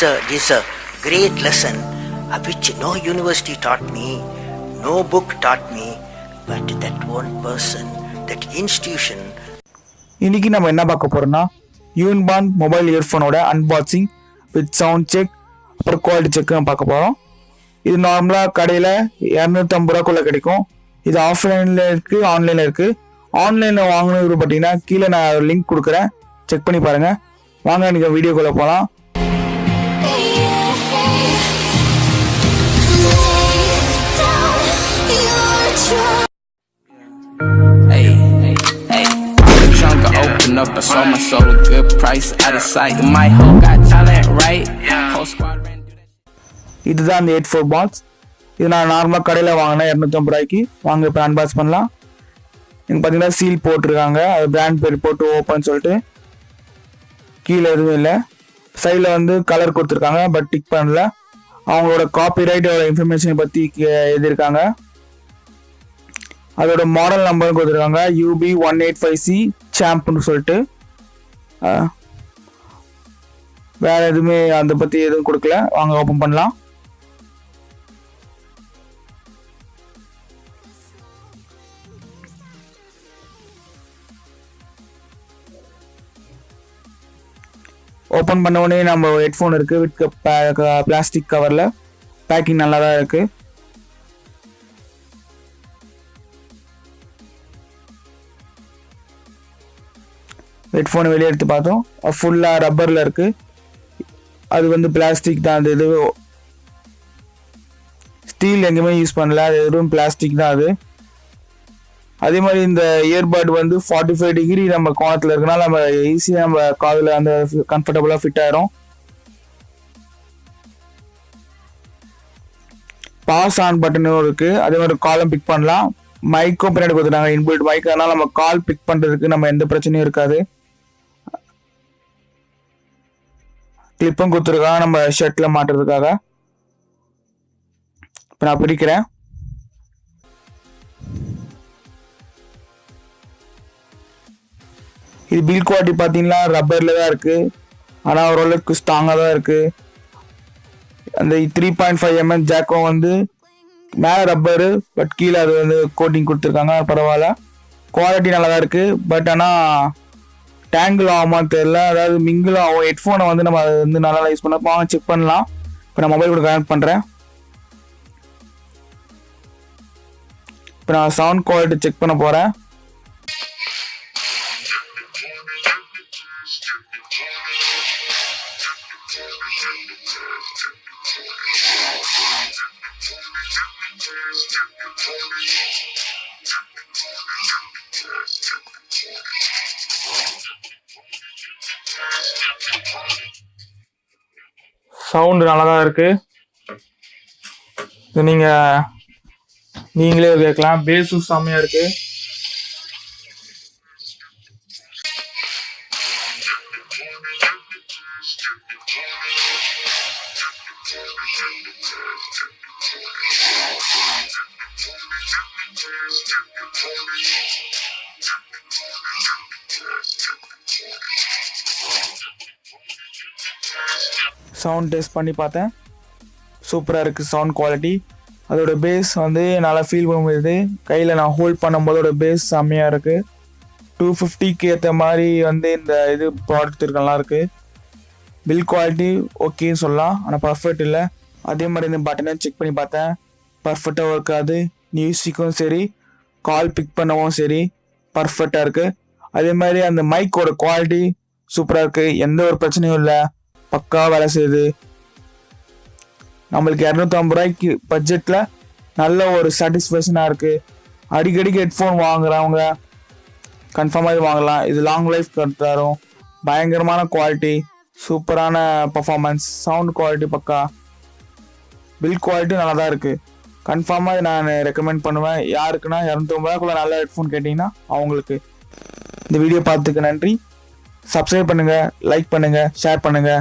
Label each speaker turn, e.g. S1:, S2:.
S1: This is a great lesson which no university taught me, no book taught me, but that one person, that institution.
S2: இன்னைக்கு நம்ம என்ன பார்க்க போறோம்னா யூன்பான் mobile இயர்ஃபோனோட அன்பாக்சிங் வித் சவுண்ட் செக் அப்புறம் quality check பார்க்க போகிறோம். இது நார்மலாக கடையில் 250 ரூபாக்குள்ள கிடைக்கும். இது ஆஃப்லைனில் இருக்குது, ஆன்லைனில் இருக்குது. ஆன்லைனில் வாங்கணும் பார்த்தீங்கன்னா கீழே நான் லிங்க் கொடுக்குறேன், செக் பண்ணி பாருங்கள். வாங்க நீங்கள் வீடியோக்குள்ளே போகலாம்.
S3: Open up, I saw my soul a good price out of sight. My whole got talent, right? Whole squad ran do that.
S2: இதுதான் அந்த 8/4 பாக்ஸ். இது நான் நார்மலாக கடையில் வாங்கினேன் 250 ரூபாய்க்கு. வாங்க இப்போ அன்பாக்ஸ் பண்ணலாம். இங்கே பார்த்தீங்கன்னா சீல் போட்டிருக்காங்க, அது பிராண்ட் பேர் போட்டு ஓப்பன் சொல்லிட்டு. கீழே எதுவும் இல்லை. சைடில் வந்து கலர் கொடுத்துருக்காங்க, பட் டிக் பண்ணல. அவங்களோட காப்பிரைட்டோட இன்ஃபர்மேஷனை பற்றி எழுதியிருக்காங்க. அதோட மாடல் நம்பர் கொடுத்துருக்காங்க, UB185C சாம்ப்னு சொல்லிட்டு. வேற எதுவுமே அதை பற்றி எதுவும் கொடுக்கல. வாங்க ஓப்பன் பண்ணலாம். ஓப்பன் பண்ண உடனே நம்ம ஹெட்ஃபோன் இருக்கு வித் பிளாஸ்டிக் கவர்ல. பேக்கிங் நல்லா தான் இருக்கு. ஹெட்ஃபோனை வெளியே எடுத்து பார்த்தோம், ஃபுல்லாக ரப்பரில் இருக்குது. அது வந்து பிளாஸ்டிக் தான். அது எது ஸ்டீல் எங்கேயுமே யூஸ் பண்ணல, அது எதுவும் பிளாஸ்டிக் தான் அது. அதே மாதிரி இந்த இயர்பட் வந்து 45 டிகிரி நம்ம கோணத்தில் இருக்கனால நம்ம ஈஸியாக நம்ம காதில் அந்த கம்ஃபர்டபுளாக ஃபிட் ஆயிரும். பாஸ் ஆன் பட்டனும் இருக்குது. அதே மாதிரி காலம் பிக் பண்ணலாம். மைக்கும் பின்னாடி கொடுத்துட்டாங்க, இன்பில்ட் மைக். அதனால் நம்ம கால் பிக் பண்ணுறதுக்கு நம்ம எந்த பிரச்சனையும் இருக்காது. கிளிப்பும் கொடுத்துருக்காங்க நம்ம ஷர்ட்டில் மாட்டுறதுக்காக. இப்போ நான் பிடிக்கிறேன். இது பில் குவாலிட்டி பார்த்தீங்கன்னா ரப்பரில் தான் இருக்குது, ஆனால் ஓரளவுக்கு ஸ்ட்ராங்காக தான் இருக்குது. அந்த 3.5 mm ஜாக்கும் வந்து மேலே ரப்பரு, பட் கீழே அது வந்து கோட்டிங் கொடுத்துருக்காங்க, பரவாயில்ல. குவாலிட்டி நல்லா தான் இருக்குது. பட் ஆனால் டேங்கிள் ஆகுமான்னு தெரியல, அதாவது மிங்கிள் ஆகும். ஹெட்ஃபோனை வந்து நம்ம அதை வந்து நல்லா யூஸ் பண்ணப்போ செக் பண்ணலாம். இப்போ நான் மொபைல் கூட கனெக்ட் பண்ணுறேன். இப்போ நான் சவுண்ட் குவாலிட்டி செக் பண்ண போகிறேன். சவுண்டு நல்லா தான் இருக்கு. இது நீங்களே கேட்கலாம். பேஸும் செம்மையா இருக்கு. சவுண்ட் டெஸ்ட் பண்ணி பார்த்தேன், சூப்பராக இருக்குது சவுண்ட் குவாலிட்டி. அதோட பேஸ் வந்து நல்லா ஃபீல் பண்ண முடியுது. கையில் நான் ஹோல்ட் பண்ணும்போதோட பேஸ் செம்மையாக இருக்குது. 250க்கு ஏற்ற மாதிரி வந்து இந்த இது ப்ராடக்ட் இருக்கலாம் இருக்குது. பில் குவாலிட்டி ஓகேன்னு சொல்லலாம், ஆனால் பர்ஃபெக்ட் இல்லை. அதே மாதிரி இந்த பட்டனை செக் பண்ணி பார்த்தேன், பர்ஃபெக்டாக இருக்காது. மியூசிக்கும் சரி, கால் பிக் பண்ணவும் சரி பர்ஃபெக்டாக இருக்குது. அதே மாதிரி அந்த மைக்கோட குவாலிட்டி சூப்பராக இருக்குது, எந்த ஒரு பிரச்சனையும் இல்லை, பக்கா வேலை செய்யுது. நம்மளுக்கு 250 ரூபாய்க்கு பட்ஜெட்டில் நல்ல ஒரு சாட்டிஸ்ஃபேக்ஷனாக இருக்குது. அடிக்கடிக்கு ஹெட்ஃபோன் வாங்குறவங்க கன்ஃபார்மாக வாங்கலாம். இது லாங் லைஃப் தரும். பயங்கரமான குவாலிட்டி, சூப்பரான பர்ஃபார்மன்ஸ், சவுண்ட் குவாலிட்டி பக்கா. பில் குவாலிட்டி நல்லா தான் இருக்குது. கன்ஃபார்மாக நான் ரெக்கமெண்ட் பண்ணுவேன். யாருக்குன்னா 250 ரூபாய்க்குள்ள நல்ல ஹெட்ஃபோன் கேட்டிங்கன்னா அவங்களுக்கு. இந்த வீடியோ பார்த்துக்கு நன்றி. சப்ஸ்கிரைப் பண்ணுங்கள், லைக் பண்ணுங்கள், ஷேர் பண்ணுங்கள்.